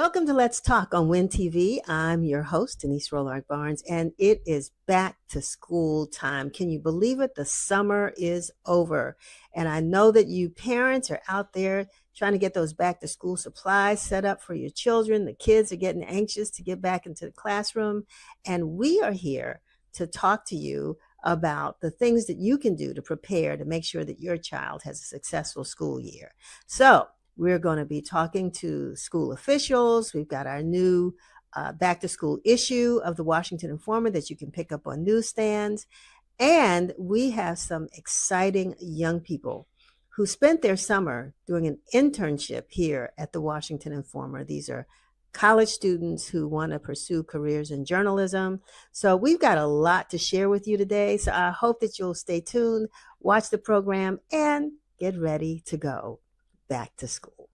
Welcome to Let's Talk on WIN TV. I'm your host, Denise Rolark Barnes, and it is back to school time. Can you believe it? The summer is over. And I know that you parents are out there trying to get those back to school supplies set up for your children. The kids are getting anxious to get back into the classroom. And we are here to talk to you about the things that you can do to prepare to make sure that your child has a successful school year. So we're going to be talking to school officials. We've got our new back to school issue of the Washington Informer that you can pick up on newsstands. And we have some exciting young people who spent their summer doing an internship here at the Washington Informer. These are college students who want to pursue careers in journalism. So we've got a lot to share with you today. So I hope that you'll stay tuned, watch the program, and get ready to go back to school.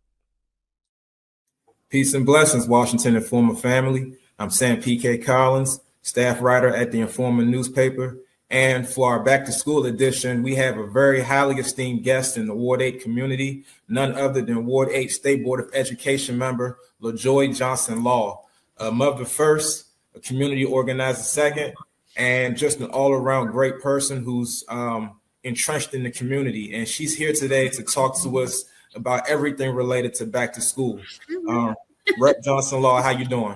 Peace and blessings, Washington Informer family. I'm Sam P.K. Collins, staff writer at the Informer newspaper. And for our back to school edition, we have a very highly esteemed guest in the Ward 8 community, none other than Ward 8 State Board of Education member, LaJoy Johnson-Law, a mother first, a community organizer second, and just an all-around great person who's entrenched in the community. And she's here today to talk to us about everything related to back to school. Rep Johnson-Law, how you doing?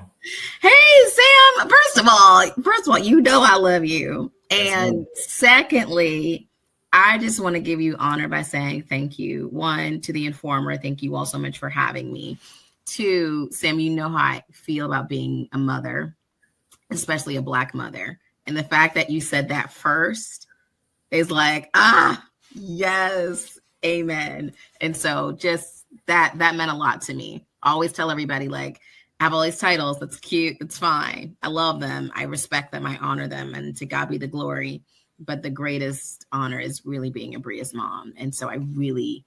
Hey, Sam. First of all, you know I love you. And secondly, I just want to give you honor by saying thank you. One, to the Informer, thank you all so much for having me. Two, Sam, you know how I feel about being a mother, especially a Black mother. And the fact that you said that first is like, yes, amen. And so just that meant a lot to me. I always tell everybody, like, I have all these titles. That's cute. It's fine. I love them. I respect them. I honor them. And to God be the glory. But the greatest honor is really being a Bria's mom. And so I really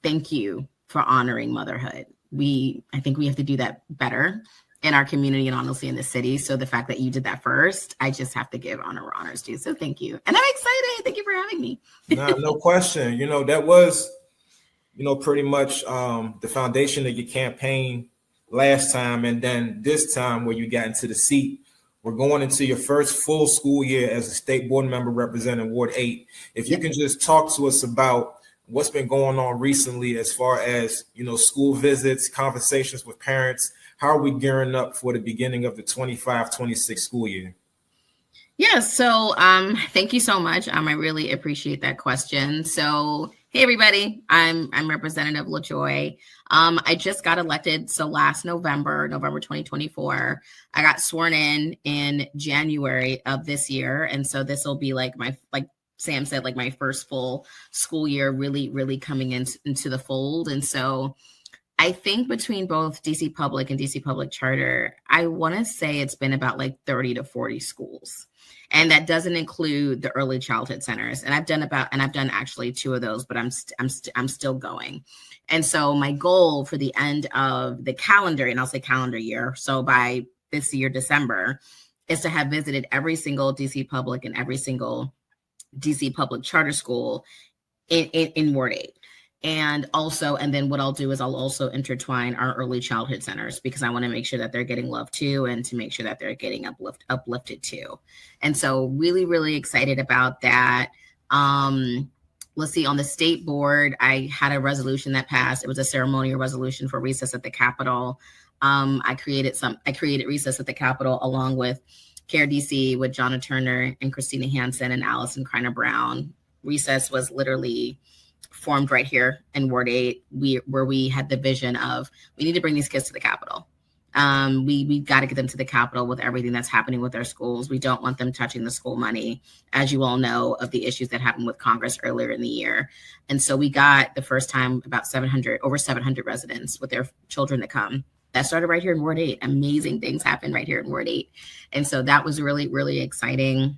thank you for honoring motherhood. I think we have to do that better in our community and honestly in the city. So the fact that you did that first, I just have to give honor where honors due. So thank you. And I'm excited. Thank you for having me. No question. That was, pretty much the foundation of your campaign last time. And then this time where you got into the seat, we're going into your first full school year as a state board member representing Ward 8. If you can just talk to us about what's been going on recently as far as, school visits, conversations with parents, how are we gearing up for the beginning of the 25-26 school year? Yeah, so thank you so much. I really appreciate that question. So, hey, everybody, I'm Representative LaJoy. I just got elected. So last November 2024, I got sworn in January of this year. And so this will be like Sam said, like my first full school year, really, really coming into the fold. And so I think between both DC Public and DC Public Charter, I want to say it's been about like 30 to 40 schools. And that doesn't include the early childhood centers. And I've done actually 2 of those, but I'm still going. And so my goal for the end of the calendar, and I'll say calendar year, so by this year, December, is to have visited every single DC Public and every single DC Public Charter school in Ward 8. And then what I'll do is I'll also intertwine our early childhood centers because I want to make sure that they're getting love too, and to make sure that they're getting uplifted too. And so really, really excited about that. Let's see, on the state board, I had a resolution that passed. It was a ceremonial resolution for recess at the Capitol. I created recess at the Capitol along with CARE DC with Jonna Turner and Christina Hansen and Allison Kreiner Brown. Recess was literally formed right here in Ward 8, where we had the vision of we need to bring these kids to the Capitol. We got to get them to the Capitol with everything that's happening with our schools. We don't want them touching the school money, as you all know, of the issues that happened with Congress earlier in the year. And so we got the first time about over 700 residents with their children to come. That started right here in Ward 8. Amazing things happened right here in Ward 8. And so that was really, really exciting.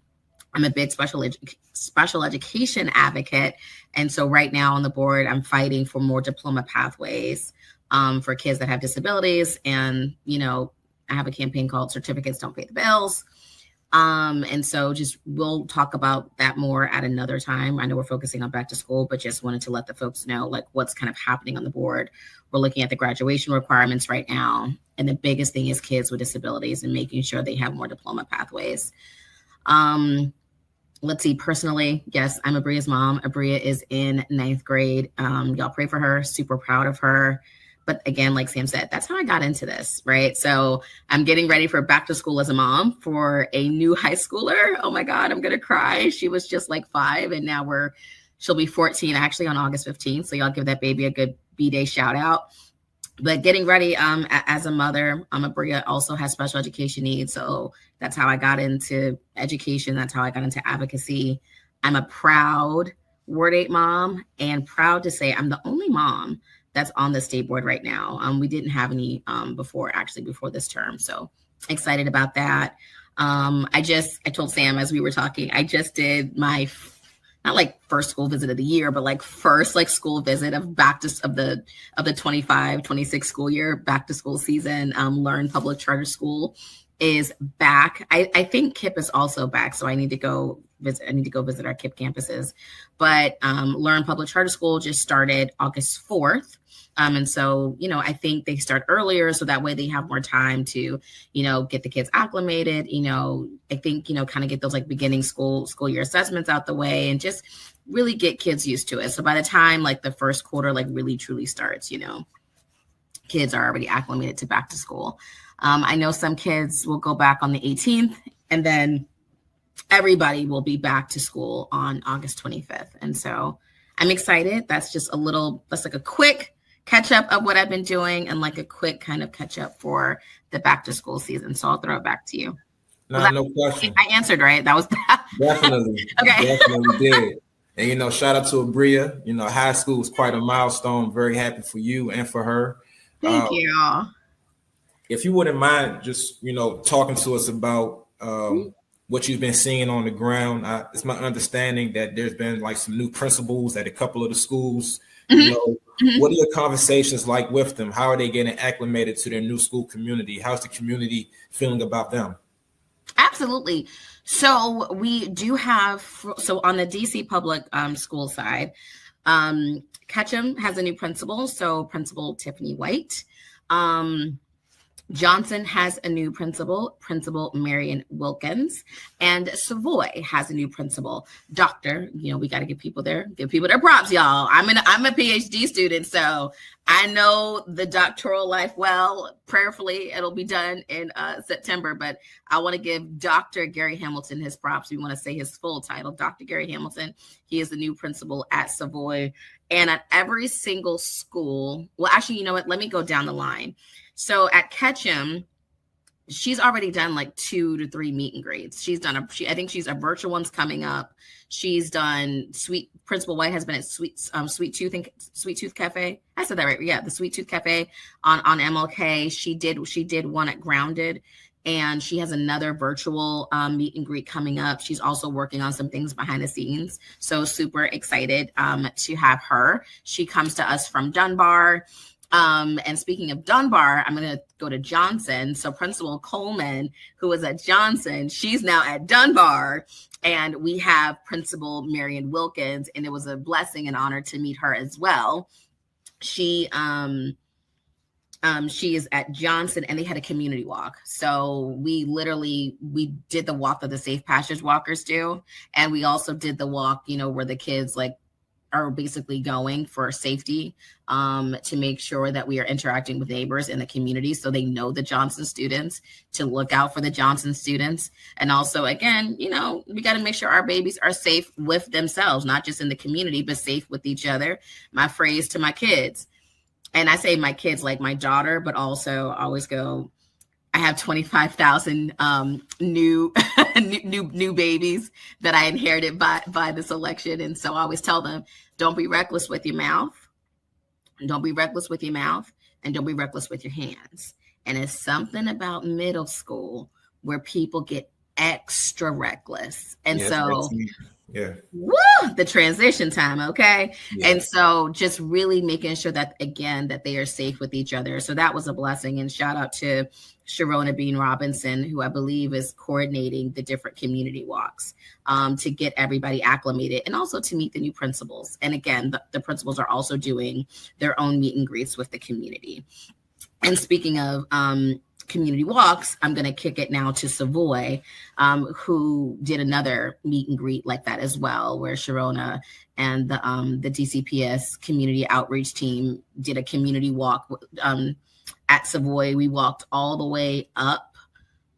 I'm a big special education advocate. And so right now on the board, I'm fighting for more diploma pathways for kids that have disabilities. And, I have a campaign called Certificates Don't Pay the Bills. And so we'll talk about that more at another time. I know we're focusing on back to school, but just wanted to let the folks know like what's kind of happening on the board. We're looking at the graduation requirements right now. And the biggest thing is kids with disabilities and making sure they have more diploma pathways. Let's see, personally, yes, I'm Abria's mom. Abria is in 9th grade. Y'all pray for her, super proud of her. But again, like Sam said, that's how I got into this, right? So I'm getting ready for back to school as a mom for a new high schooler. Oh my God, I'm going to cry. She was just like 5 and now she'll be 14 actually on August 15th. So y'all give that baby a good B-Day shout out. But getting ready as a mother, Abria also has special education needs. So that's how I got into education. That's how I got into advocacy. I'm a proud Ward 8 mom and proud to say I'm the only mom that's on the state board right now. We didn't have any before this term. So excited about that. I told Sam as we were talking, I just did my not like first school visit of the year, but like first like school visit of the 25-26 school year, back to school season. Learn Public Charter School is back. I think KIPP is also back. So I need to go visit our KIPP campuses, but Learn Public Charter School just started August 4th. And so, I think they start earlier so that way they have more time to, get the kids acclimated, I think, kind of get those like beginning school year assessments out the way and just really get kids used to it. So by the time like the first quarter, like really truly starts, kids are already acclimated to back to school. I know some kids will go back on the 18th and then everybody will be back to school on August 25th. And so I'm excited. That's like a quick catch up of what I've been doing and like a quick kind of catch up for the back to school season. So I'll throw it back to you. No question. I answered, right? That was definitely. Okay. Definitely did. And, shout out to Abria. High school was quite a milestone. Very happy for you and for her. Thank you. If you wouldn't mind just, talking to us about what you've been seeing on the ground. It's my understanding that there's been like some new principals at a couple of the schools. What are your conversations like with them? How are they getting acclimated to their new school community? How's the community feeling about them? Absolutely. So we do have, on the DC public school side, Ketchum has a new principal. So Principal Tiffany White. Johnson has a new Principal Marion Wilkins, and Savoy has a new principal, Doctor. We got to give people their props, y'all. I'm a PhD student, so I know the doctoral life well. Prayerfully, it'll be done in September, but I want to give Dr. Gary Hamilton his props. We want to say his full title, Dr. Gary Hamilton. He is the new principal at Savoy, and at every single school. Well, actually, you know what? Let me go down the line. So at Ketchum, she's already done like 2 to 3 meet and greets. She's done I think she's a virtual one's coming up. She's done Principal White has been at Sweet Tooth Cafe. I said that right. Yeah, the Sweet Tooth Cafe on MLK. She did one at Grounded, and she has another virtual meet and greet coming up. She's also working on some things behind the scenes. So super excited to have her. She comes to us from Dunbar. And speaking of Dunbar, I'm going to go to Johnson. So Principal Coleman, who was at Johnson, she's now at Dunbar. And we have Principal Marion Wilkins, and it was a blessing and honor to meet her as well. She is at Johnson, and they had a community walk. So we did the walk that the Safe Passage walkers do. And we also did the walk, where the kids are basically going for safety to make sure that we are interacting with neighbors in the community so they know the Johnson students, to look out for the Johnson students. And also, again, we got to make sure our babies are safe with themselves, not just in the community, but safe with each other. My phrase to my kids, and I say my kids like my daughter, but also I always go, I have 25,000 new babies that I inherited by this election. And so I always tell them, don't be reckless with your mouth. Don't be reckless with your mouth, and don't be reckless with your hands. And it's something about middle school where people get extra reckless. And the transition time. Okay. Yeah. And so just really making sure that, again, that they are safe with each other. So that was a blessing. And shout out to Sharona Bean Robinson, who I believe is coordinating the different community walks to get everybody acclimated and also to meet the new principals. And again, the principals are also doing their own meet and greets with the community. And speaking of community walks, I'm going to kick it now to Savoy, who did another meet and greet like that as well, where Sharona and the DCPS community outreach team did a community walk at Savoy. We walked all the way up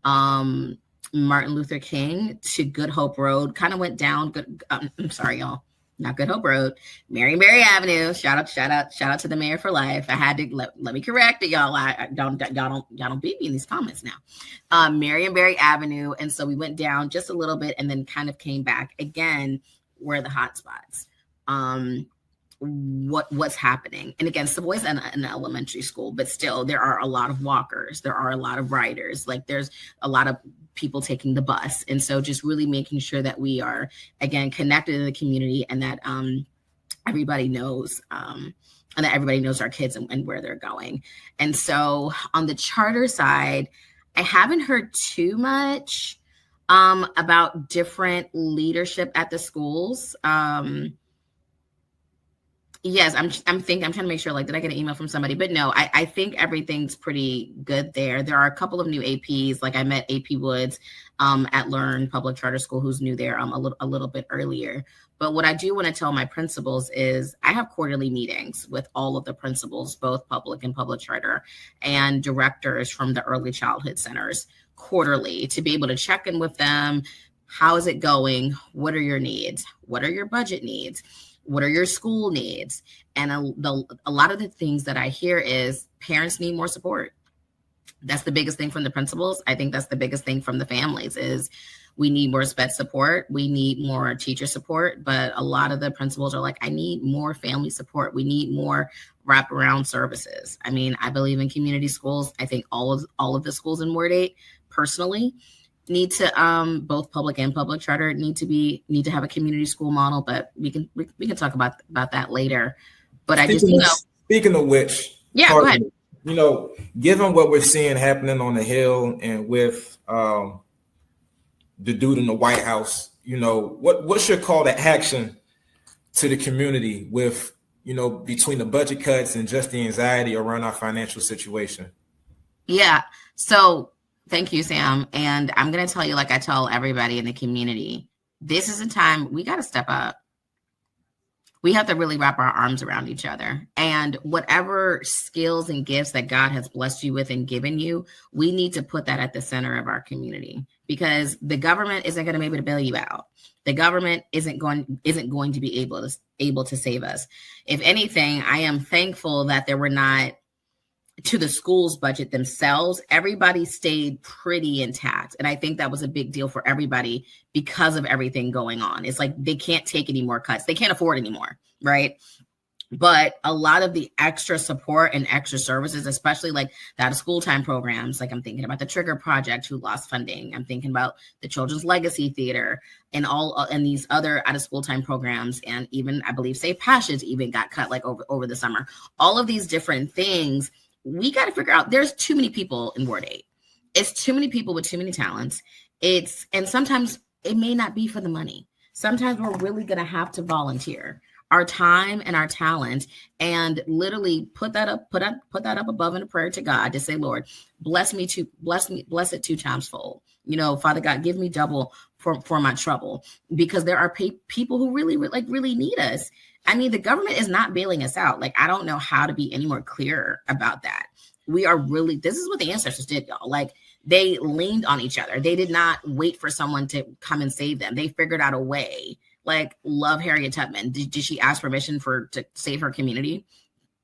Martin Luther King to Good Hope Road, kind of went down. I'm sorry, y'all. Not Good Hope Road, Marion-Barry Avenue. Shout out to the mayor for life. I had to let me correct it, y'all. Y'all don't beat me in these comments now. Marion-Barry Avenue, and so we went down just a little bit and then kind of came back again. Where are the hot spots? What's happening? And again, Savoy's an elementary school, but still there are a lot of walkers. There are a lot of riders. Like there's a lot of people taking the bus. And so just really making sure that we are, again, connected in the community and that everybody knows and that everybody knows our kids and where they're going. And so on the charter side, I haven't heard too much about different leadership at the schools. Yes, I'm trying to make sure, like, did I get an email from somebody? But no, I think everything's pretty good there. There are a couple of new APs. Like I met AP Woods at Learn Public Charter School, who's new there a little bit earlier. But what I do want to tell my principals is I have quarterly meetings with all of the principals, both public and public charter, and directors from the early childhood centers quarterly to be able to check in with them. How is it going? What are your needs? What are your budget needs? What are your school needs? And a lot of the things that I hear is parents need more support. That's the biggest thing from the principals. I think that's the biggest thing from the families is we need more SPED support. We need more teacher support. But a lot of the principals are like, I need more family support. We need more wraparound services. I mean, I believe in community schools. I think all of the schools in Ward 8 personally need to both public and public charter need to have a community school model, but we can talk about that later. But speaking of which, yeah, go ahead. Given what we're seeing happening on the Hill and with the dude in the White House, what's your call to action to the community with between the budget cuts and just the anxiety around our financial situation? Yeah. So thank you, Sam. And I'm going to tell you, like I tell everybody in the community, this is a time we got to step up. We have to really wrap our arms around each other. And whatever skills and gifts that God has blessed you with and given you, we need to put that at the center of our community because the government isn't going to be able to bail you out. The government isn't going to be able to save us. If anything, I am thankful that there were not to the school's budget themselves, everybody stayed pretty intact. And I think that was a big deal for everybody because of everything going on. It's like they can't take any more cuts. They can't afford anymore, right? But a lot of the extra support and extra services, especially like the out of school time programs, like I'm thinking about the Trigger Project who lost funding. I'm thinking about the Children's Legacy Theater and and these other out of school time programs. And even I believe Safe Passage even got cut like over the summer. All of these different things we got to figure out. There's too many people in Ward 8. It's too many people with too many talents. And sometimes it may not be for the money. Sometimes we're really going to have to volunteer our time and our talent and literally put that up above in a prayer to God to say, Lord, bless it 2 times fold. Father God, give me double for my trouble, because there are people who really need us. I mean, the government is not bailing us out. Like, I don't know how to be any more clear about that. This is what the ancestors did, y'all. Like, they leaned on each other. They did not wait for someone to come and save them. They figured out a way. Like, love Harriet Tubman. Did she ask permission to save her community?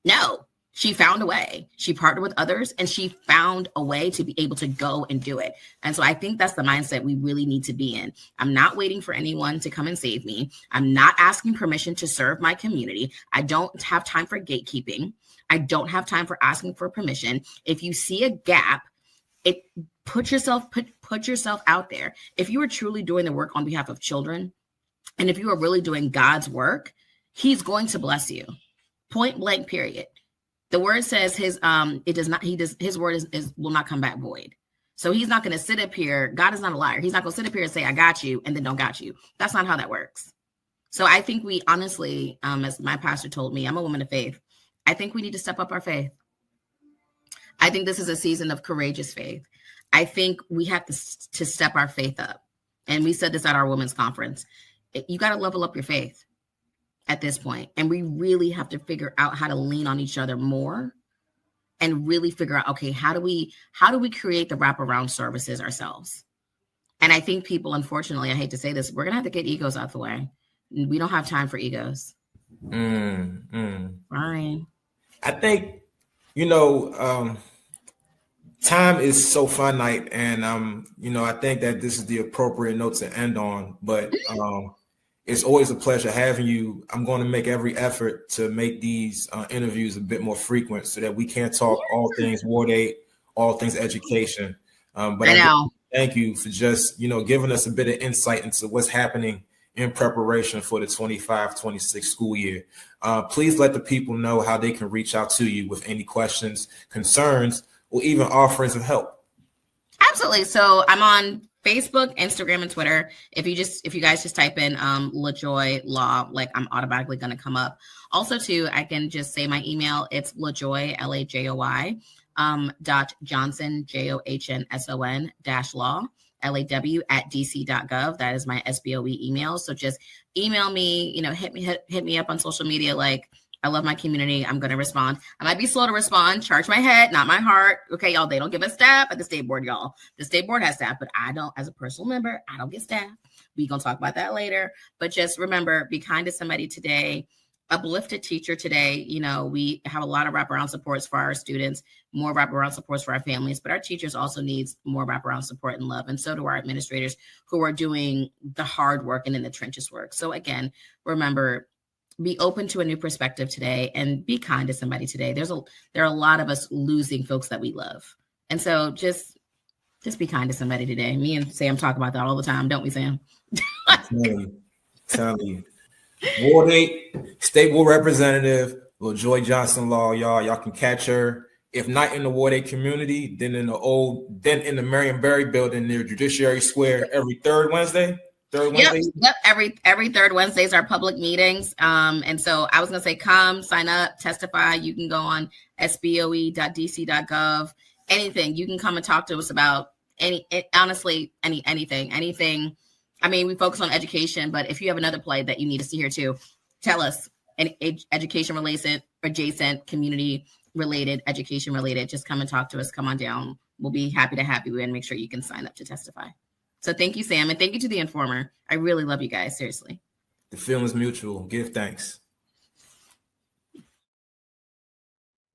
No. She found a way. She partnered with others and she found a way to be able to go and do it. And so I think that's the mindset we really need to be in. I'm not waiting for anyone to come and save me. I'm not asking permission to serve my community. I don't have time for gatekeeping. I don't have time for asking for permission. If you see a gap, put yourself out there. If you are truly doing the work on behalf of children, and if you are really doing God's work, he's going to bless you. Point blank, period. The word says his word will not come back void. So he's not going to sit up here. God is not a liar. He's not going to sit up here and say, I got you, and then don't got you. That's not how that works. So I think we honestly, as my pastor told me, I'm a woman of faith. I think we need to step up our faith. I think this is a season of courageous faith. I think we have to step our faith up. And we said this at our women's conference. You got to level up your faith at this point. And we really have to figure out how to lean on each other more and really figure out, okay, how do we create the wraparound services ourselves? And I think people, unfortunately, I hate to say this, we're going to have to get egos out the way. We don't have time for egos. Ryan. I think, time is so finite, and I think that this is the appropriate note to end on. But it's always a pleasure having you. I'm going to make every effort to make these interviews a bit more frequent so that we can talk all things Ward 8, all things education. But I know. Thank you for just giving us a bit of insight into what's happening in preparation for the 25-26 school year. Please let the people know how they can reach out to you with any questions, concerns, or even offerings of help. Absolutely. So I'm on Facebook, Instagram, and Twitter. If you guys just type in LaJoy Law, like I'm automatically going to come up. Also, too, I can just say my email. It's LaJoy, LaJoy, .Johnson, JOHNSON -law, LAW @dc.gov. That is my SBOE email. So just email me, hit me up on social media. Like, I love my community. I'm going to respond. I might be slow to respond. Charge my head, not my heart. Okay, y'all, they don't give us staff at the state board, y'all. The state board has staff, but I don't, as a personal member, I don't get staff. We're going to talk about that later. But just remember, be kind to somebody today. Uplift a teacher today. We have a lot of wraparound supports for our students, more wraparound supports for our families, but our teachers also needs more wraparound support and love. And so do our administrators who are doing the hard work and in the trenches work. So again, remember, be open to a new perspective today and be kind to somebody today. There are a lot of us losing folks that we love. And so just be kind to somebody today. Me and Sam talk about that all the time, don't we, Sam? Tell you. Ward 8, State Board Representative LaJoy Johnson-Law, y'all can catch her. If not in the Ward 8 community, then in the Marion Berry building near Judiciary Square every third Wednesday. Yep. Every third Wednesday is our public meetings. And so I was gonna say, come sign up, testify. You can go on sboe.dc.gov. Anything you can come and talk to us about. Anything. I mean, we focus on education, but if you have another play that you need us to hear too, tell us. And education related, adjacent, community related, education related, just come and talk to us. Come on down. We'll be happy to have you and make sure you can sign up to testify. So thank you, Sam, and thank you to the Informer. I really love you guys, seriously. The feeling is mutual. Give thanks.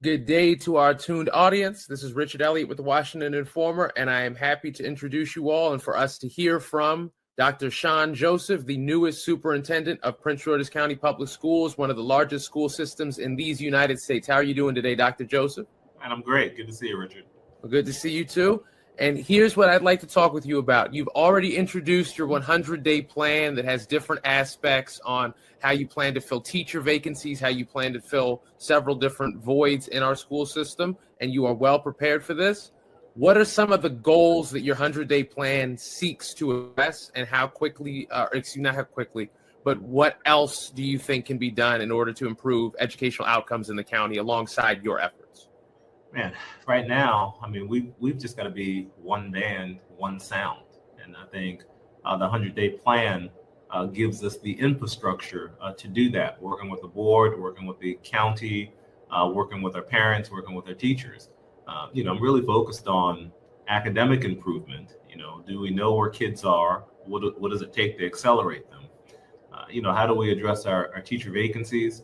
Good day to our tuned audience. This is Richard Elliott with the Washington Informer, and I am happy to introduce you all and for us to hear from Dr. Shawn Joseph, the newest superintendent of Prince George's County Public Schools, one of the largest school systems in these United States. How are you doing today, Dr. Joseph? And I'm great. Good to see you, Richard. Well, good to see you too. And here's what I'd like to talk with you about. You've already introduced your 100-day plan that has different aspects on how you plan to fill teacher vacancies, how you plan to fill several different voids in our school system, and you are well prepared for this. What are some of the goals that your 100-day plan seeks to address, and how quickly, not how quickly, but what else do you think can be done in order to improve educational outcomes in the county alongside your efforts? Man, right now, I mean, we've just got to be one band, one sound. And I think the 100-day plan gives us the infrastructure to do that, working with the board, working with the county, working with our parents, working with our teachers. I'm really focused on academic improvement. Do we know where kids are? What does it take to accelerate them? How do we address our teacher vacancies?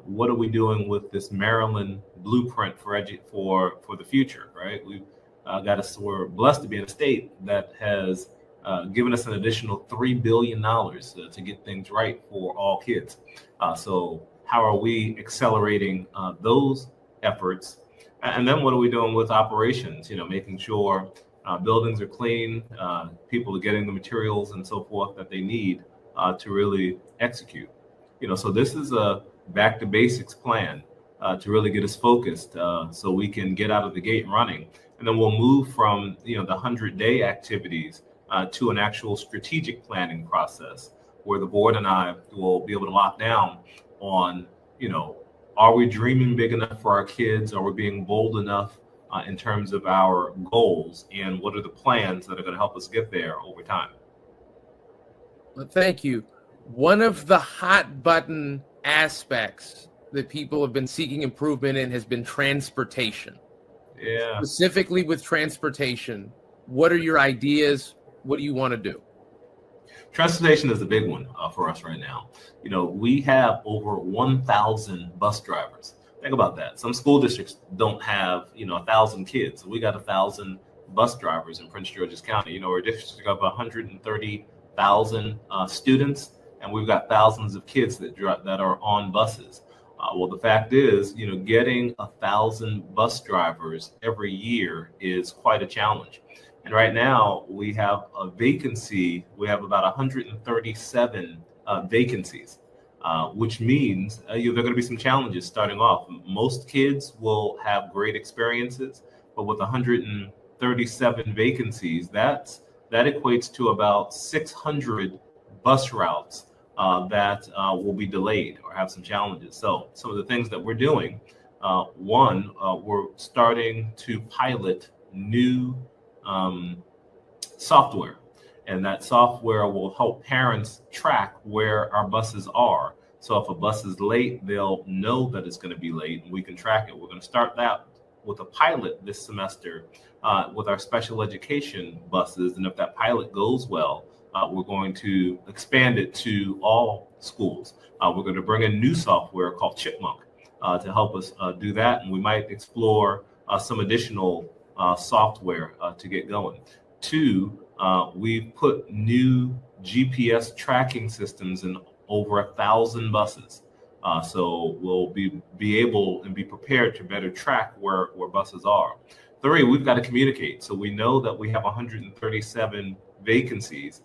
What are we doing with this Maryland blueprint for the future, right? We're blessed to be in a state that has given us an additional $3 billion to get things right for all kids. So how are we accelerating those efforts? And then what are we doing with operations? Making sure buildings are clean, people are getting the materials and so forth that they need to really execute. So this is a back to basics plan to really get us focused so we can get out of the gate running. And then we'll move from the 100-day activities to an actual strategic planning process where the board and I will be able to lock down on, are we dreaming big enough for our kids? Are we being bold enough in terms of our goals and what are the plans that are going to help us get there over time. Well, thank you. One of the hot button aspects that people have been seeking improvement in has been transportation. Yeah. Specifically with transportation, what are your ideas? What do you want to do? Transportation is a big one for us right now. We have over 1,000 bus drivers. Think about that. Some school districts don't have, 1,000 kids. We got 1,000 bus drivers in Prince George's County. We're a district of 130,000 students, and we've got thousands of kids that are on buses. Well, the fact is, getting 1,000 bus drivers every year is quite a challenge. And right now we have a vacancy. We have about 137 vacancies, which means there are going to be some challenges starting off. Most kids will have great experiences, but with 137 vacancies, that equates to about 600 bus routes that will be delayed or have some challenges. So some of the things that we're doing, one, we're starting to pilot new software, and that software will help parents track where our buses are. So if a bus is late, they'll know that it's going to be late, and we can track it. We're going to start that with a pilot this semester with our special education buses, and if that pilot goes well, we're going to expand it to all schools. We're going to bring in new software called Chipmunk to help us do that, and we might explore some additional software to get going. Two, we've put new GPS tracking systems in over 1,000 buses. So we'll be able and be prepared to better track where buses are. Three, we've got to communicate. So we know that we have 137 vacancies.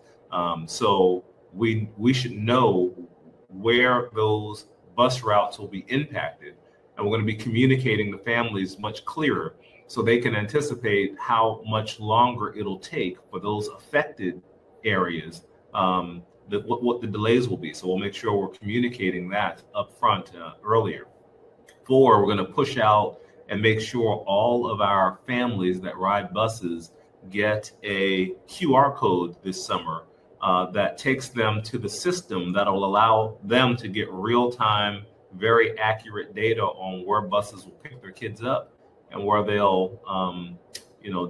So we should know where those bus routes will be impacted. And we're going to be communicating to families much clearer so they can anticipate how much longer it'll take for those affected areas, what the delays will be. So we'll make sure we're communicating that up front earlier. Four, we're going to push out and make sure all of our families that ride buses get a QR code this summer that takes them to the system that will allow them to get real-time, very accurate data on where buses will pick their kids up and where they'll,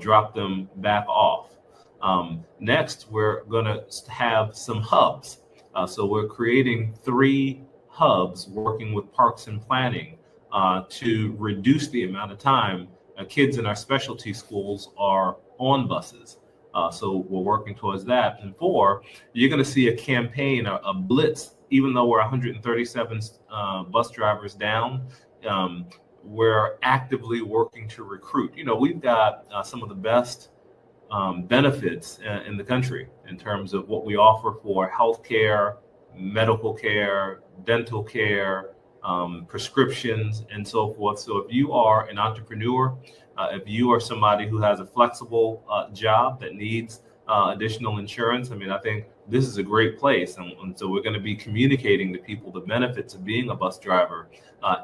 drop them back off. Next, we're going to have some hubs. So we're creating 3 hubs working with Parks and Planning to reduce the amount of time kids in our specialty schools are on buses. So we're working towards that. And 4, you're going to see a campaign, a blitz, even though we're 137 bus drivers down. We're actively working to recruit. We've got some of the best benefits in the country in terms of what we offer for healthcare, medical care, dental care, prescriptions, and so forth. So if you are an entrepreneur, if you are somebody who has a flexible job that needs additional insurance, I think this is a great place. And so we're going to be communicating to people the benefits of being a bus driver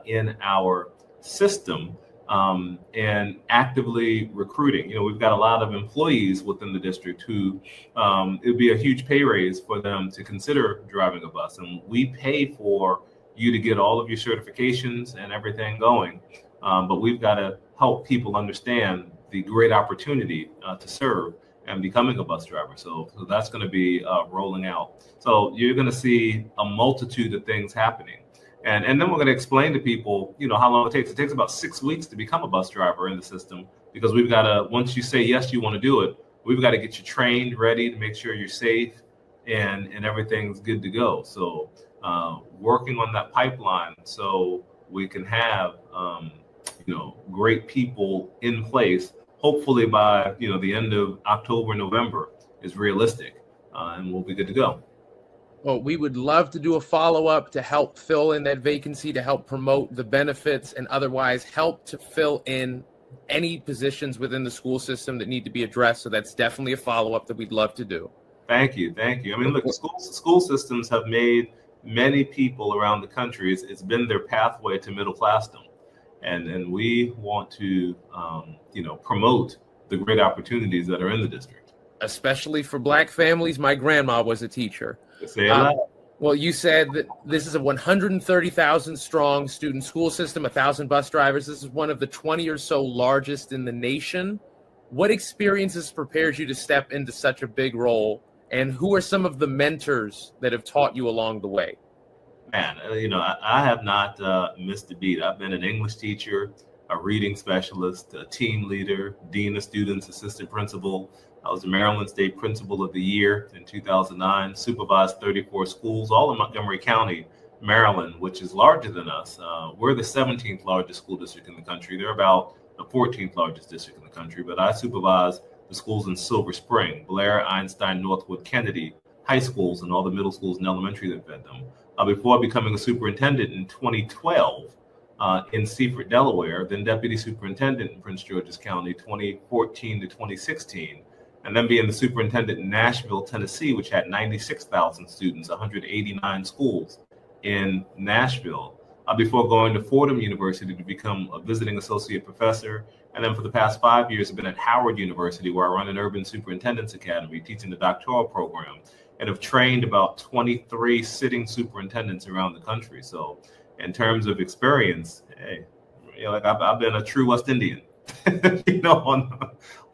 in our system and actively recruiting. We've got a lot of employees within the district who it would be a huge pay raise for them to consider driving a bus. And we pay for you to get all of your certifications and everything going. But we've got to help people understand the great opportunity to serve and becoming a bus driver. So that's going to be rolling out. So you're going to see a multitude of things happening. And then we're going to explain to people, how long it takes. It takes about 6 weeks to become a bus driver in the system, because we've got to, once you say, yes, you want to do it, we've got to get you trained, ready to make sure you're safe and everything's good to go. So working on that pipeline so we can have, great people in place, hopefully by, the end of October, November is realistic, and we'll be good to go. Well, we would love to do a follow-up to help fill in that vacancy, to help promote the benefits and otherwise help to fill in any positions within the school system that need to be addressed. So that's definitely a follow-up that we'd love to do. Thank you. Look, school systems have made many people around the country, it's been their pathway to middle classdom. and we want to promote the great opportunities that are in the district. Especially for Black families. My grandma was a teacher. Say it loud. Well, you said that this is a 130,000 strong student school system, 1,000 bus drivers. This is one of the 20 or so largest in the nation. What experiences prepared you to step into such a big role? And who are some of the mentors that have taught you along the way? Man, I have not missed a beat. I've been an English teacher, a reading specialist, a team leader, dean of students, assistant principal. I was the Maryland State Principal of the Year in 2009, supervised 34 schools, all in Montgomery County, Maryland, which is larger than us. We're the 17th largest school district in the country. They're about the 14th largest district in the country, but I supervise the schools in Silver Spring, Blair, Einstein, Northwood, Kennedy, high schools, and all the middle schools and elementary that fed them. Before becoming a superintendent in 2012 in Seaford, Delaware, then deputy superintendent in Prince George's County, 2014 to 2016. And then being the superintendent in Nashville, Tennessee, which had 96,000 students, 189 schools in Nashville, before going to Fordham University to become a visiting associate professor. And then for the past 5 years, I've been at Howard University, where I run an urban superintendent's academy, teaching the doctoral program, and have trained about 23 sitting superintendents around the country. So in terms of experience, hey, I've been a true West Indian,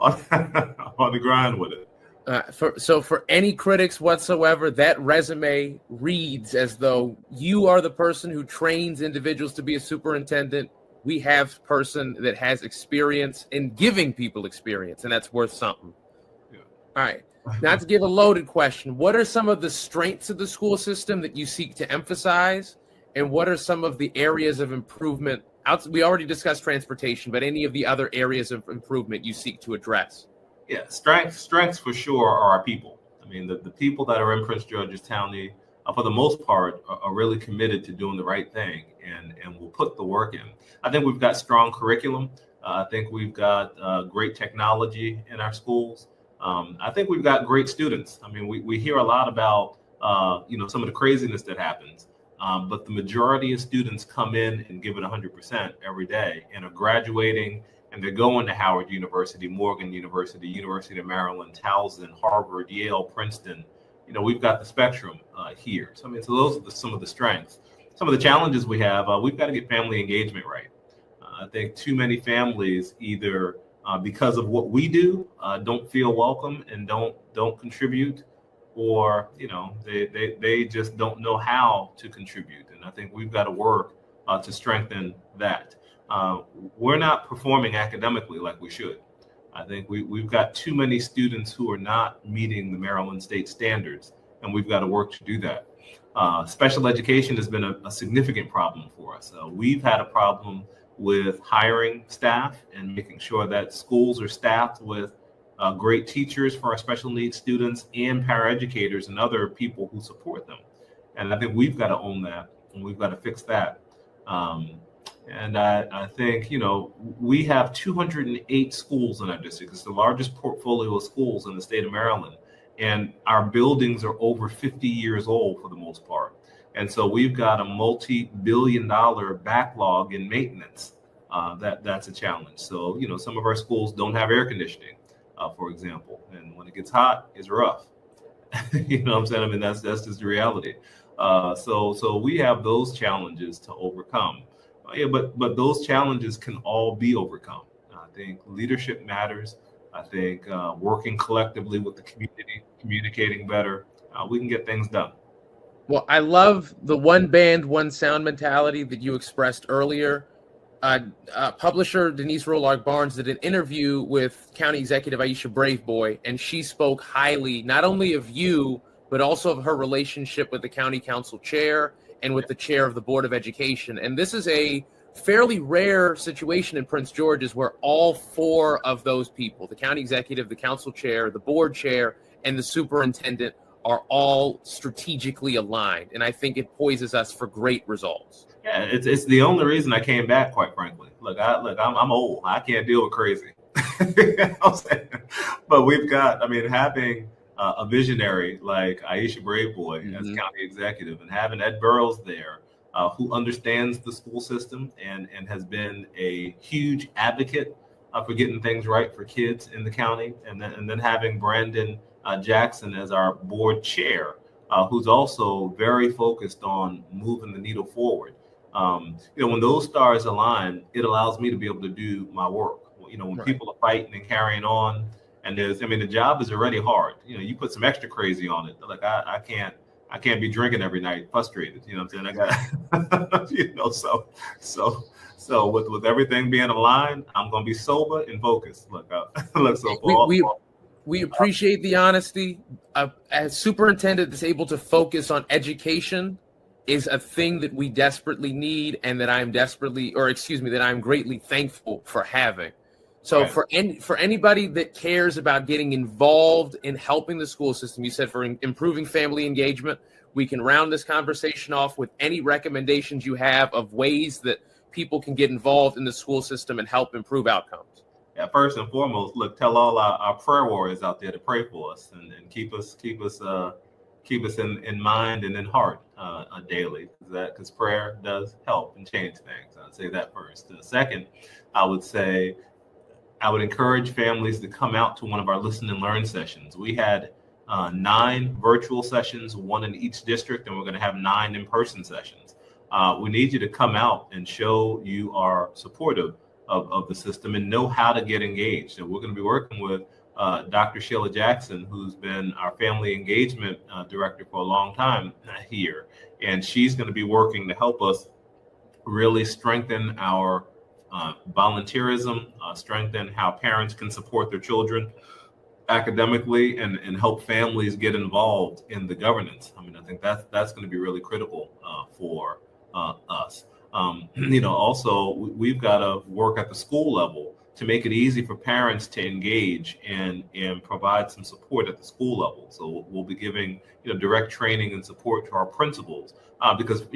on the grind with it. So for any critics whatsoever, that resume reads as though you are the person who trains individuals to be a superintendent. We have a person that has experience in giving people experience, and that's worth something. Yeah. All right. Not to give a loaded question, what are some of the strengths of the school system that you seek to emphasize? And what are some of the areas of improvement? We already discussed transportation, but any of the other areas of improvement you seek to address? Yeah, strengths for sure are our people. I mean, the people that are in Prince George's County, for the most part, are really committed to doing the right thing and will put the work in. I think we've got strong curriculum. I think we've got great technology in our schools. I think we've got great students. I mean, we hear a lot about, some of the craziness that happens, but the majority of students come in and give it 100% every day and are graduating, and they're going to Howard University, Morgan University, University of Maryland, Towson, Harvard, Yale, Princeton. We've got the spectrum here. So those are some of the strengths. Some of the challenges we have, we've got to get family engagement right. I think too many families either because of what we do, don't feel welcome and don't contribute, or they just don't know how to contribute. And I think we've got to work to strengthen that. We're not performing academically like we should. I think we've got too many students who are not meeting the Maryland state standards, and we've got to work to do that. Special education has been a significant problem for us. We've had a problem with hiring staff and making sure that schools are staffed with great teachers for our special needs students and paraeducators and other people who support them. And I think we've got to own that, and we've got to fix that. And I think, we have 208 schools in our district. It's the largest portfolio of schools in the state of Maryland. And our buildings are over 50 years old for the most part. And so we've got a multi-billion-dollar backlog in maintenance. That's a challenge. So, some of our schools don't have air conditioning, for example. And when it gets hot, it's rough. You know what I'm saying? I mean, that's just the reality. So we have those challenges to overcome. But those challenges can all be overcome. I think leadership matters. I think working collectively with the community, communicating better, we can get things done. Well, I love the one band, one sound mentality that you expressed earlier. Publisher Denise Rolark Barnes did an interview with County Executive Aisha Braveboy, and she spoke highly not only of you, but also of her relationship with the County Council Chair and with the Chair of the Board of Education. And this is a fairly rare situation in Prince George's where all four of those people, the County Executive, the Council Chair, the Board Chair, and the Superintendent, are all strategically aligned. And I think it poises us for great results. Yeah, it's the only reason I came back, quite frankly. I'm old. I can't deal with crazy. You know what I'm saying? But we've got, having a visionary like Aisha Braveboy as county executive, and having Ed Burrows there who understands the school system and has been a huge advocate for getting things right for kids in the county. And then having Brandon Jackson as our board chair, who's also very focused on moving the needle forward. When those stars align, it allows me to be able to do my work. When Right. people are fighting and carrying on, and the job is already hard. You put some extra crazy on it. Like I can't be drinking every night, frustrated. You know what I'm saying? I got, so with everything being aligned, I'm gonna be sober and focused. Look, we appreciate the honesty. As superintendent that's able to focus on education is a thing that we desperately need, and that I'm greatly thankful for having. So right. for anybody that cares about getting involved in helping the school system, you said for improving family engagement, we can round this conversation off with any recommendations you have of ways that people can get involved in the school system and help improve outcomes. Yeah, first and foremost, look, tell all our prayer warriors out there to pray for us and keep us in mind and in heart daily, because prayer does help and change things. I'd say that first. Second, I would encourage families to come out to one of our listen and learn sessions. We had 9 virtual sessions, 1 in each district, and we're going to have 9 in-person sessions. We need you to come out and show you are supportive of the system and know how to get engaged. So we're going to be working with Dr. Sheila Jackson, who's been our family engagement director for a long time here. And she's going to be working to help us really strengthen our volunteerism, strengthen how parents can support their children academically, and help families get involved in the governance. I think that's going to be really critical for us. Also, we've got to work at the school level to make it easy for parents to engage and provide some support at the school level. So we'll be giving direct training and support to our principals, because at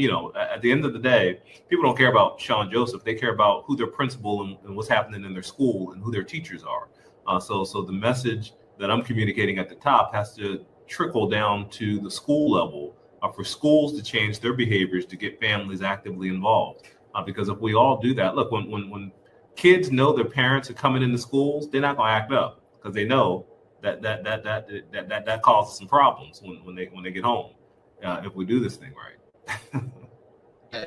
the end of the day, people don't care about Shawn Joseph. They care about who their principal and what's happening in their school and who their teachers are. So the message that I'm communicating at the top has to trickle down to the school level for schools to change their behaviors to get families actively involved. Because if we all do that, look, when kids know their parents are coming into schools, they're not going to act up, because they know that causes some problems when they get home. If we do this thing right.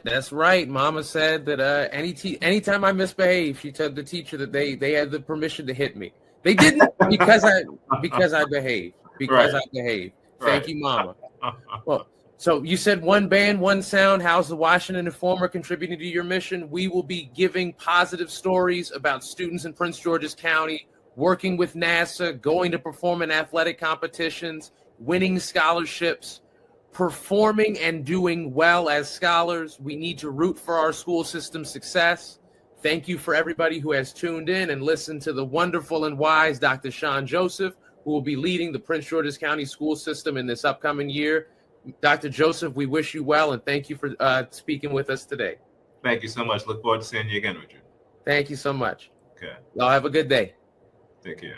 That's right. Mama said that anytime I misbehave, she told the teacher that they had the permission to hit me. They didn't because I behaved. I behaved. Thank you, Mama. Well, so you said one band, one sound. How's the Washington Informer contributing to your mission? We will be giving positive stories about students in Prince George's County, working with NASA, going to perform in athletic competitions, winning scholarships, performing and doing well as scholars. We need to root for our school system success. Thank you for everybody who has tuned in and listened to the wonderful and wise Dr. Shawn Joseph, who will be leading the Prince George's County school system in this upcoming year. Dr. Joseph, we wish you well, and thank you for speaking with us today. Thank you so much. Look forward to seeing you again, Richard. Thank you so much. Okay. Y'all have a good day. Take care.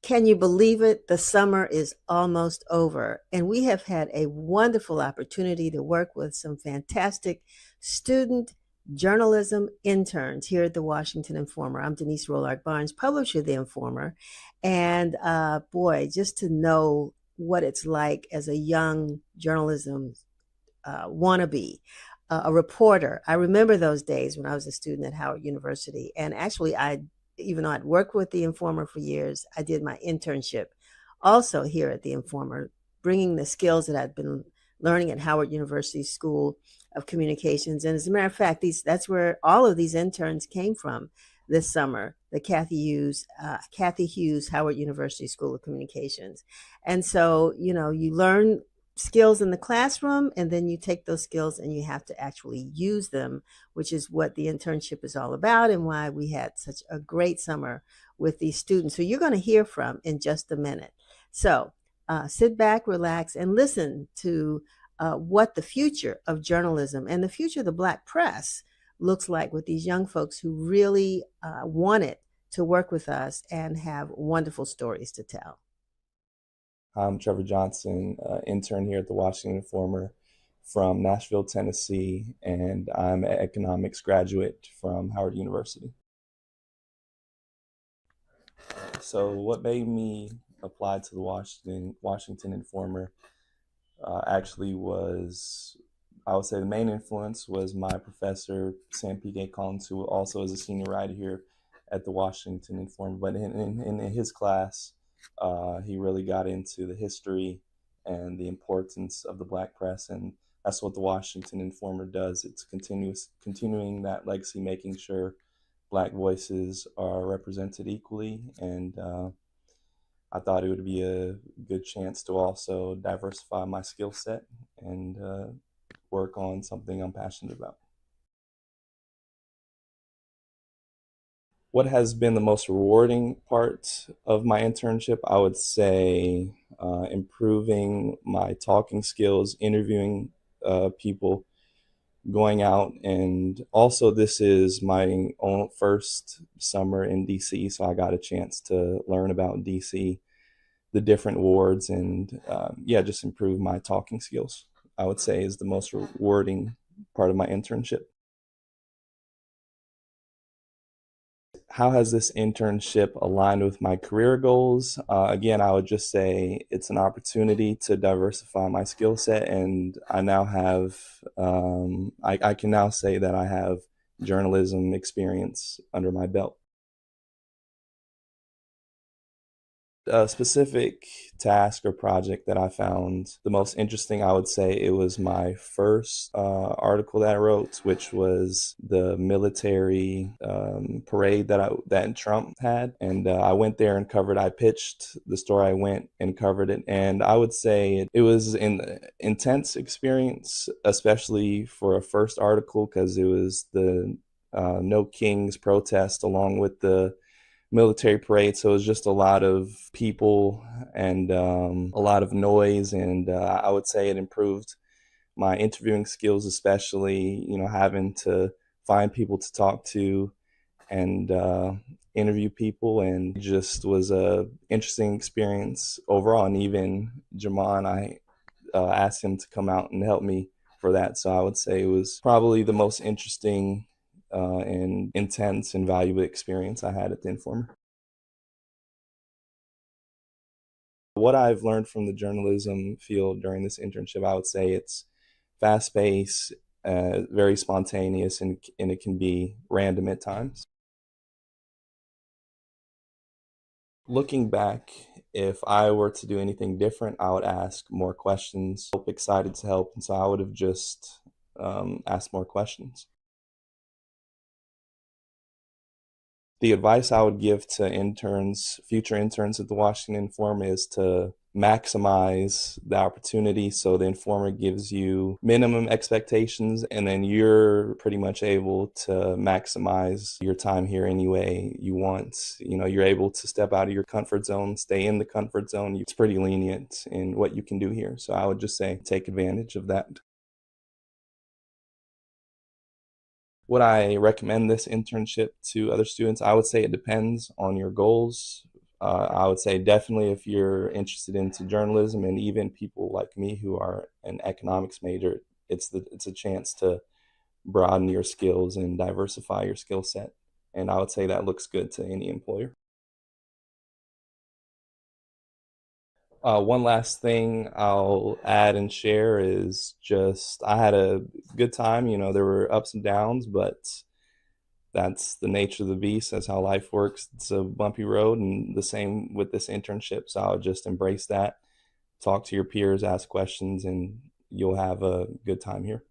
Can you believe it? The summer is almost over, and we have had a wonderful opportunity to work with some fantastic student journalism interns here at the Washington Informer. I'm Denise Rollard Barnes, publisher of the Informer, and boy, just to know what it's like as a young journalism wannabe, a reporter. I remember those days when I was a student at Howard University, and actually even though I'd worked with the Informer for years, I did my internship also here at the Informer, bringing the skills that I'd been learning at Howard University School of Communications. And as a matter of fact, that's where all of these interns came from this summer, the Kathy Hughes Howard University School of Communications. And so, you learn skills in the classroom, and then you take those skills and you have to actually use them, which is what the internship is all about, and why we had such a great summer with these students who you're going to hear from in just a minute. So sit back, relax, and listen to what the future of journalism and the future of the Black press looks like with these young folks who really wanted to work with us and have wonderful stories to tell. I'm Trevor Johnson, intern here at the Washington Informer. from Nashville, Tennessee, and I'm an economics graduate from Howard University. So what made me apply to the Washington Informer actually was, I would say the main influence was my professor, Sam P.K. Collins, who also is a senior writer here at the Washington Informer. But in his class, he really got into the history and the importance of the Black press, and that's what the Washington Informer does. It's continuing that legacy, making sure Black voices are represented equally, and I thought it would be a good chance to also diversify my skill set and work on something I'm passionate about. What has been the most rewarding part of my internship? I would say improving my talking skills, interviewing people, going out, and also this is my own first summer in DC, so I got a chance to learn about DC, the different wards, and just improve my talking skills, I would say, is the most rewarding part of my internship. How has this internship aligned with my career goals? Again, I would just say it's an opportunity to diversify my skill set, and I now have, I can now say that I have journalism experience under my belt. A specific task or project that I found the most interesting, I would say it was my first article that I wrote, which was the military parade that Trump had. And I went there and I pitched the story, I went and covered it. And I would say it was an intense experience, especially for a first article, because it was the No Kings protest along with the military parade, so it was just a lot of people and a lot of noise, and I would say it improved my interviewing skills, especially having to find people to talk to and interview people, and just was a interesting experience overall. And even Jamon, I asked him to come out and help me for that, so I would say it was probably the most interesting and intense and valuable experience I had at the Informer. What I've learned from the journalism field during this internship, I would say it's fast-paced, very spontaneous, and it can be random at times. Looking back, if I were to do anything different, I would ask more questions. I'm excited to help, and so I would have just asked more questions. The advice I would give to interns, future interns at the Washington Informer, is to maximize the opportunity. So the Informer gives you minimum expectations, and then you're pretty much able to maximize your time here any way you want. You're able to step out of your comfort zone, stay in the comfort zone. It's pretty lenient in what you can do here. So I would just say take advantage of that. Would I recommend this internship to other students? I would say it depends on your goals. I would say definitely if you're interested into journalism, and even people like me who are an economics major, it's a chance to broaden your skills and diversify your skill set. And I would say that looks good to any employer. One last thing I'll add and share is just I had a good time. There were ups and downs, but that's the nature of the beast. That's how life works. It's a bumpy road, and the same with this internship. So I'll just embrace that. Talk to your peers, ask questions, and you'll have a good time here.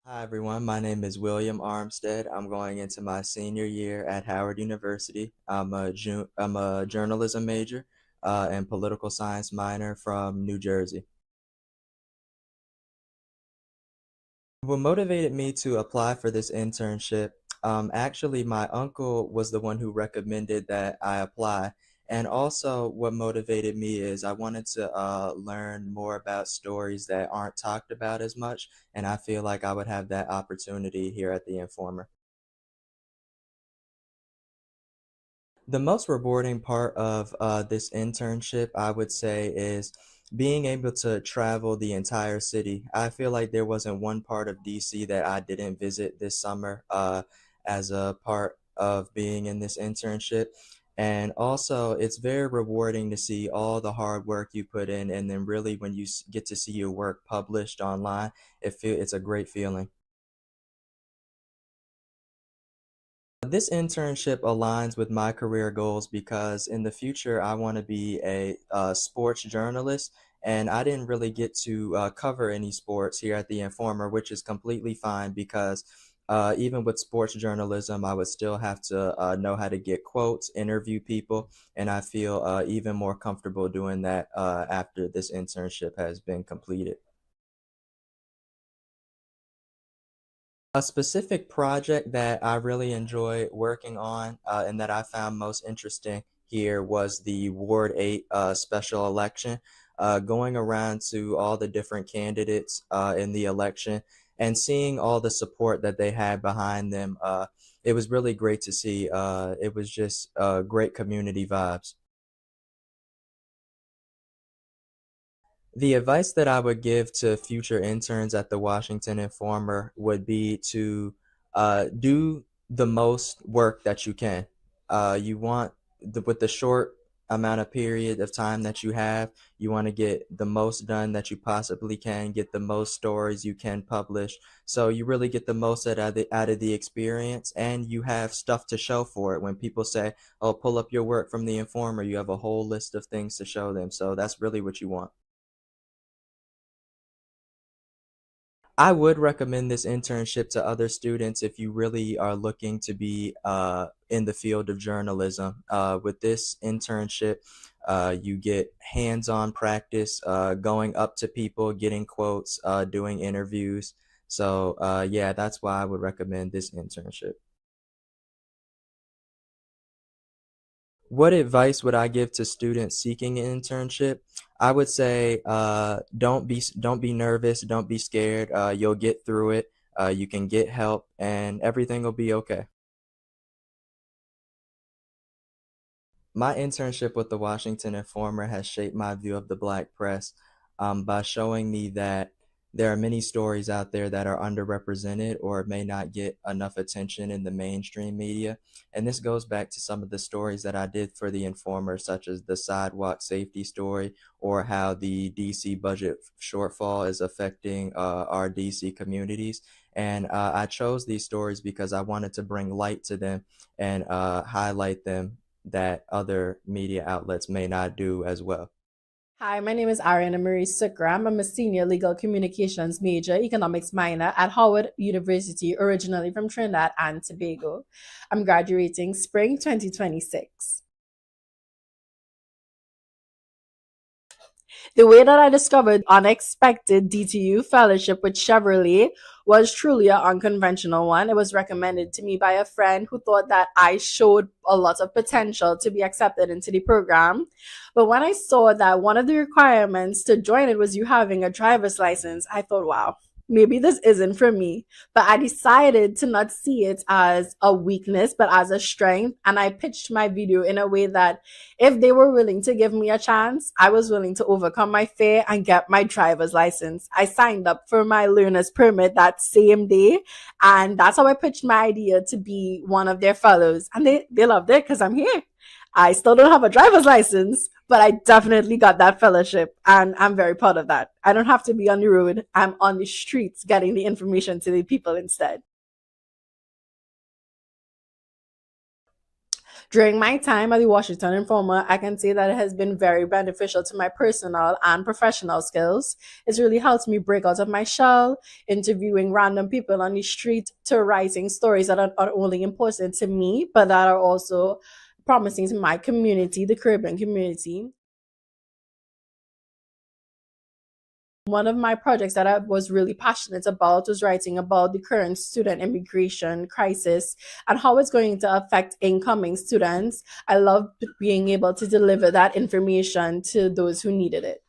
Hi, everyone. My name is William Armstead. I'm going into my senior year at Howard University. I'm a journalism major and political science minor from New Jersey. What motivated me to apply for this internship, actually my uncle was the one who recommended that I apply. And also what motivated me is I wanted to learn more about stories that aren't talked about as much, and I feel like I would have that opportunity here at the Informer. The most rewarding part of this internship, I would say, is being able to travel the entire city, I feel like there wasn't one part of DC that I didn't visit this summer as a part of being in this internship. And also, it's very rewarding to see all the hard work you put in, and then really when you get to see your work published online, it's a great feeling. This internship aligns with my career goals because in the future I want to be a sports journalist, and I didn't really get to cover any sports here at the Informer, which is completely fine because even with sports journalism, I would still have to know how to get quotes, interview people, and I feel even more comfortable doing that after this internship has been completed. A specific project that I really enjoy working on and that I found most interesting here was the Ward 8 special election, going around to all the different candidates in the election and seeing all the support that they had behind them. It was really great to see. It was just great community vibes. The advice that I would give to future interns at the Washington Informer would be to do the most work that you can. You want with the short amount of period of time that you have, you want to get the most done that you possibly can, get the most stories you can publish. So you really get the most out of the experience, and you have stuff to show for it. When people say, "Oh, pull up your work from the Informer," you have a whole list of things to show them. So that's really what you want. I would recommend this internship to other students if you really are looking to be in the field of journalism. With this internship, you get hands-on practice, going up to people, getting quotes, doing interviews. So yeah, that's why I would recommend this internship. What advice would I give to students seeking an internship? I would say don't be nervous, don't be scared. You'll get through it. You can get help, and everything will be okay. My internship with the Washington Informer has shaped my view of the Black press by showing me that there are many stories out there that are underrepresented or may not get enough attention in the mainstream media. And this goes back to some of the stories that I did for the Informer, such as the sidewalk safety story or how the DC budget shortfall is affecting our DC communities. And I chose these stories because I wanted to bring light to them and highlight them that other media outlets may not do as well. Hi, my name is Ariana Marie Sukra. I'm a senior legal communications major, economics minor at Howard University, originally from Trinidad and Tobago. I'm graduating spring 2026. The way that I discovered unexpected DTU fellowship with Chevrolet was truly an unconventional one. It was recommended to me by a friend who thought that I showed a lot of potential to be accepted into the program. But when I saw that one of the requirements to join it was you having a driver's license, I thought, wow, maybe this isn't for me. But I decided to not see it as a weakness, but as a strength. And I pitched my video in a way that if they were willing to give me a chance, I was willing to overcome my fear and get my driver's license. I signed up for my learner's permit that same day. And that's how I pitched my idea to be one of their fellows. And they loved it because I'm here. I still don't have a driver's license, but I definitely got that fellowship, and I'm very proud of that. I don't have to be on the road. I'm on the streets getting the information to the people instead. During my time at the Washington Informer, I can say that it has been very beneficial to my personal and professional skills. It's really helped me break out of my shell, interviewing random people on the street to writing stories that are not only important to me, but that are also promising to my community, the Caribbean community. One of my projects that I was really passionate about was writing about the current student immigration crisis and how it's going to affect incoming students. I love being able to deliver that information to those who needed it.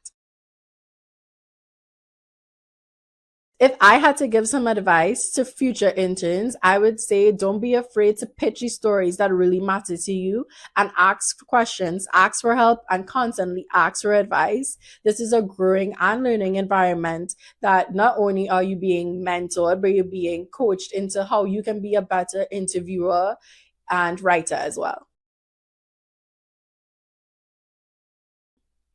If I had to give some advice to future interns, I would say don't be afraid to pitch these stories that really matter to you and ask questions, ask for help, and constantly ask for advice. This is a growing and learning environment that not only are you being mentored, but you're being coached into how you can be a better interviewer and writer as well.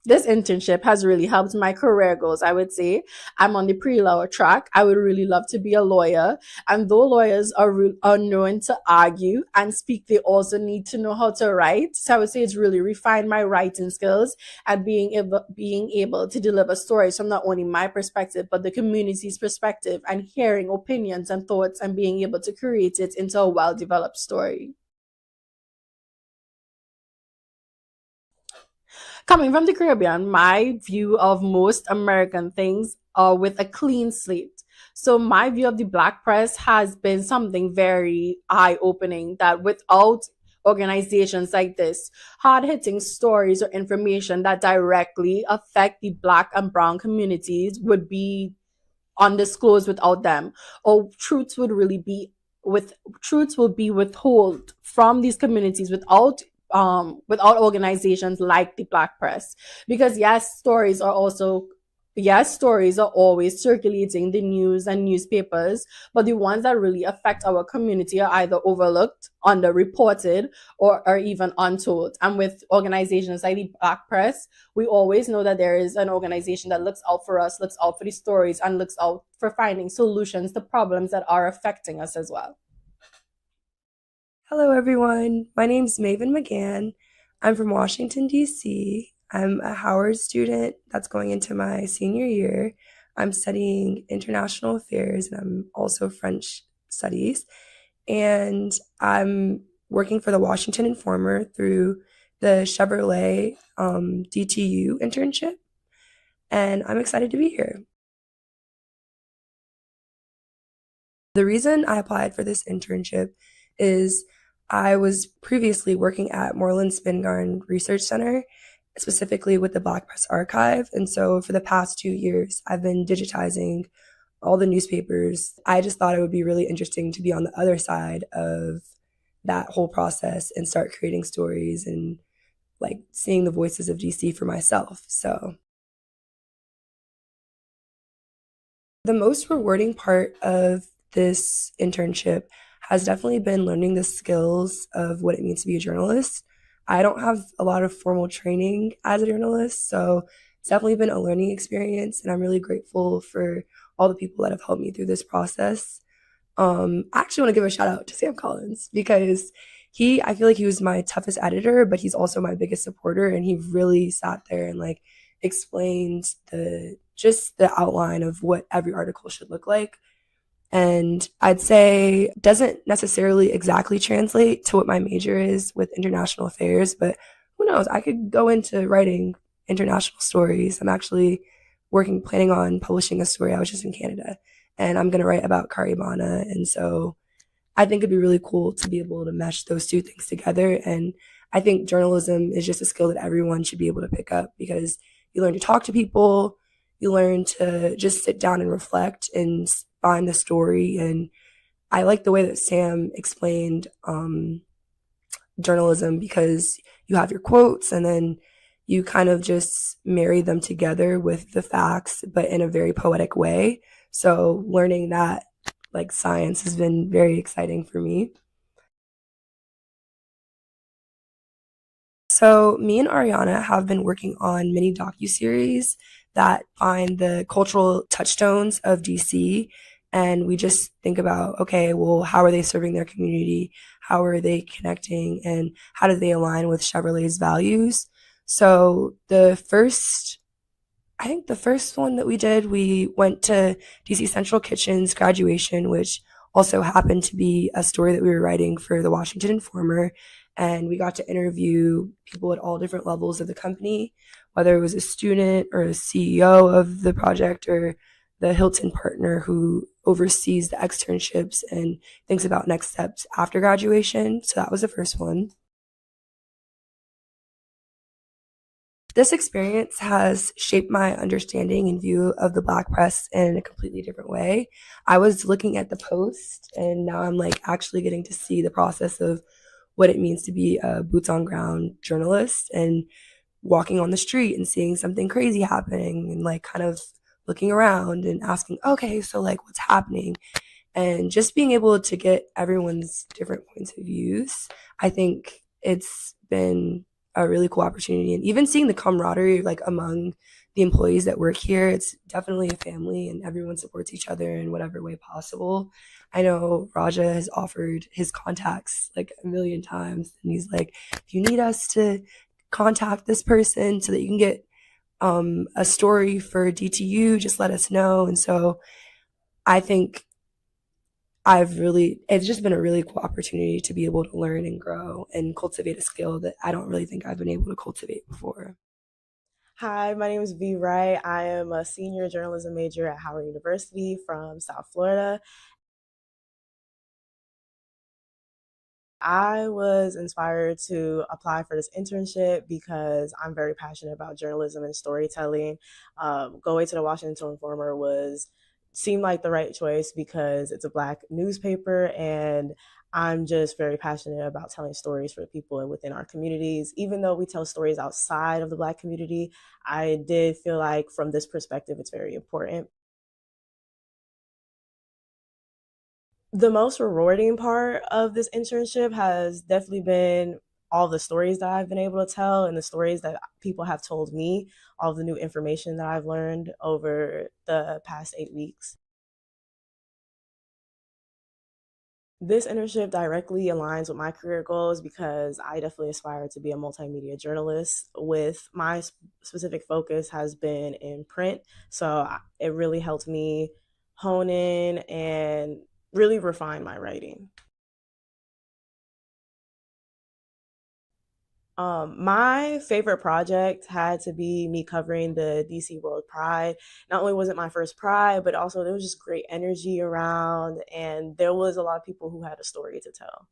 This internship has really helped my career goals, I would say. I'm on the pre-law track. I would really love to be a lawyer. And though lawyers are known to argue and speak, they also need to know how to write. So I would say it's really refined my writing skills and being able to deliver stories from not only my perspective, but the community's perspective, and hearing opinions and thoughts and being able to create it into a well-developed story. Coming from the Caribbean, my view of most American things are with a clean slate. So my view of the Black press has been something very eye-opening, that without organizations like this, hard-hitting stories or information that directly affect the Black and Brown communities would be undisclosed without them, or truths will be withheld from these communities without organizations like the Black press. Because stories are always circulating the news and newspapers, but the ones that really affect our community are either overlooked, underreported, or even untold. And with organizations like the Black press, we always know that there is an organization that looks out for us, looks out for the stories, and looks out for finding solutions to problems that are affecting us as well. Hello, everyone. My name's Maven McGann. I'm from Washington, D.C. I'm a Howard student that's going into my senior year. I'm studying international affairs, and I'm also French studies. And I'm working for the Washington Informer through the Chevrolet DTU internship. And I'm excited to be here. The reason I applied for this internship is I was previously working at Moreland Spingarn Research Center, specifically with the Black Press Archive. And so for the past 2 years, I've been digitizing all the newspapers. I just thought it would be really interesting to be on the other side of that whole process and start creating stories and like seeing the voices of DC for myself. So the most rewarding part of this internship has definitely been learning the skills of what it means to be a journalist. I don't have a lot of formal training as a journalist, so it's definitely been a learning experience, and I'm really grateful for all the people that have helped me through this process. I actually want to give a shout out to Sam Collins, because I feel like he was my toughest editor, but he's also my biggest supporter, and he really sat there and like explained the outline of what every article should look like. And I'd say doesn't necessarily exactly translate to what my major is with international affairs, but who knows? I could go into writing international stories. I'm actually planning on publishing a story. I was just in Canada, and I'm going to write about Caribana. And so I think it'd be really cool to be able to mesh those two things together. And I think journalism is just a skill that everyone should be able to pick up, because you learn to talk to people, you learn to just sit down and reflect and find the story. And I like the way that Sam explained journalism, because you have your quotes and then you kind of just marry them together with the facts, but in a very poetic way. So learning that like science has been very exciting for me. So me and Ariana have been working on mini docuseries that find the cultural touchstones of DC. And we just think about, okay, well, how are they serving their community? How are they connecting? And how do they align with Chevrolet's values? So the first one that we did, we went to DC Central Kitchen's graduation, which also happened to be a story that we were writing for the Washington Informer. And we got to interview people at all different levels of the company, whether it was a student or a CEO of the project or the Hilton partner who oversees the externships and thinks about next steps after graduation. So that was the first one. This experience has shaped my understanding and view of the Black press in a completely different way. I was looking at the Post, and now I'm like actually getting to see the process of what it means to be a boots on ground journalist and walking on the street and seeing something crazy happening and like kind of looking around and asking, okay, so like what's happening? And just being able to get everyone's different points of views. I think it's been a really cool opportunity, and even seeing the camaraderie like among the employees that work here, it's definitely a family and everyone supports each other in whatever way possible. I know Raja has offered his contacts like a million times, and he's like, if you need us to contact this person so that you can get a story for DTU, just let us know. And so I think it's just been a really cool opportunity to be able to learn and grow and cultivate a skill that I don't really think I've been able to cultivate before. Hi, my name is V. Wright. I am a senior journalism major at Howard University from South Florida. I was inspired to apply for this internship because I'm very passionate about journalism and storytelling. Going to the Washington Informer seemed like the right choice because it's a Black newspaper, and I'm just very passionate about telling stories for the people and within our communities. Even though we tell stories outside of the Black community, I did feel like from this perspective, it's very important. The most rewarding part of this internship has definitely been all the stories that I've been able to tell and the stories that people have told me, all the new information that I've learned over the past 8 weeks. This internship directly aligns with my career goals because I definitely aspire to be a multimedia journalist. With my specific focus has been in print, so it really helped me hone in and really refine my writing. My favorite project had to be me covering the DC World Pride. Not only was it my first Pride, but also there was just great energy around, and there was a lot of people who had a story to tell.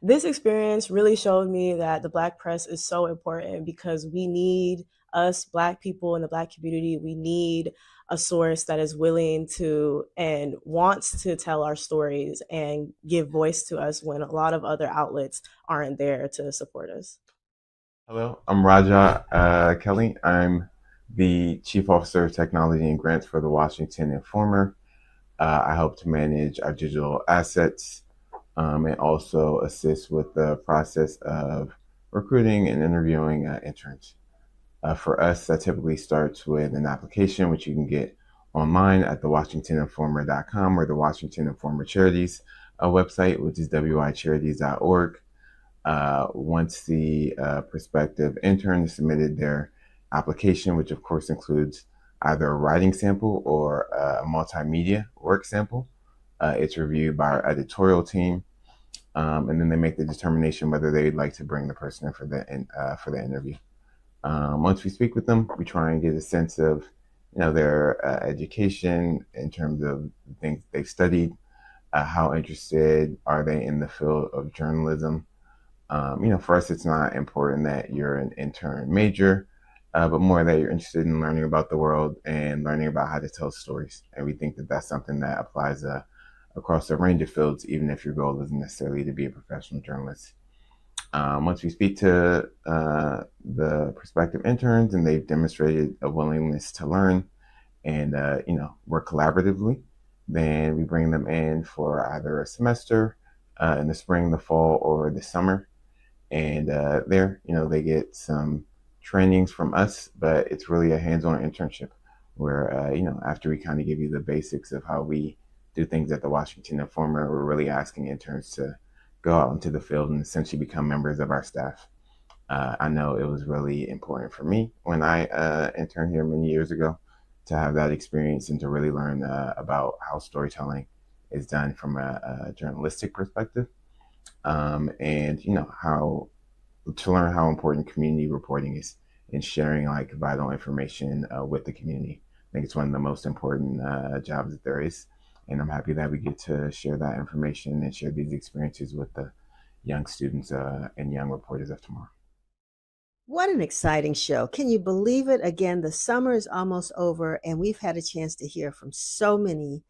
This experience really showed me that the Black press is so important because we need us Black people in the Black community. We need a source that is willing to and wants to tell our stories and give voice to us when a lot of other outlets aren't there to support us. Hello, I'm Raja Kelly. I'm the Chief Officer of Technology and Grants for the Washington Informer. I help to manage our digital assets and also assist with the process of recruiting and interviewing interns. For us, that typically starts with an application, which you can get online at the WashingtonInformer.com or the Washington Informer Charities website, which is wicharities.org. Once the prospective intern has submitted their application, which of course includes either a writing sample or a multimedia work sample, it's reviewed by our editorial team, and then they make the determination whether they'd like to bring the person in for the interview. Once we speak with them, we try and get a sense of their education in terms of things they've studied, how interested are they in the field of journalism. For us, it's not important that you're an intern major, but more that you're interested in learning about the world and learning about how to tell stories. And we think that that's something that applies across a range of fields, even if your goal isn't necessarily to be a professional journalist. Once we speak to the prospective interns and they've demonstrated a willingness to learn and work collaboratively, then we bring them in for either a semester in the spring, the fall, or the summer. And there, they get some trainings from us, but it's really a hands-on internship where, after we kind of give you the basics of how we do things at the Washington Informer, we're really asking interns to go out into the field and essentially become members of our staff. I know it was really important for me when I interned here many years ago to have that experience and to really learn about how storytelling is done from a journalistic perspective. And how to learn how important community reporting is in sharing like vital information with the community. I think it's one of the most important jobs that there is, and I'm happy that we get to share that information and share these experiences with the young students and young reporters of tomorrow. What an exciting show. Can you believe it? Again, the summer is almost over, and we've had a chance to hear from so many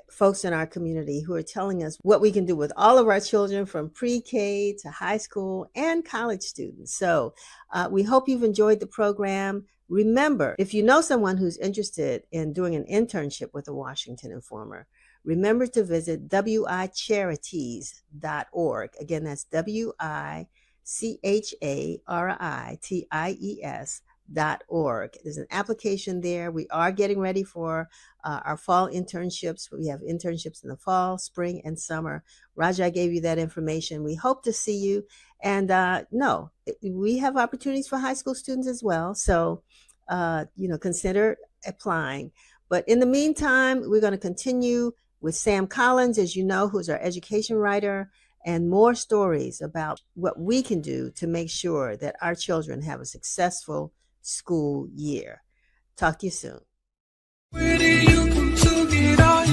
folks in our community who are telling us what we can do with all of our children from pre-K to high school and college students. So we hope you've enjoyed the program. Remember, if you know someone who's interested in doing an internship with the Washington Informer, remember to visit wicharities.org. Again, that's wicharities.org. There's an application there. We are getting ready for our fall internships. We have internships in the fall, spring, and summer. Raja gave you that information. We hope to see you. And no, we have opportunities for high school students as well. So, consider applying. But in the meantime, we're going to continue with Sam Collins, as you know, who's our education writer, and more stories about what we can do to make sure that our children have a successful school year. Talk to you soon. Where do you come to get all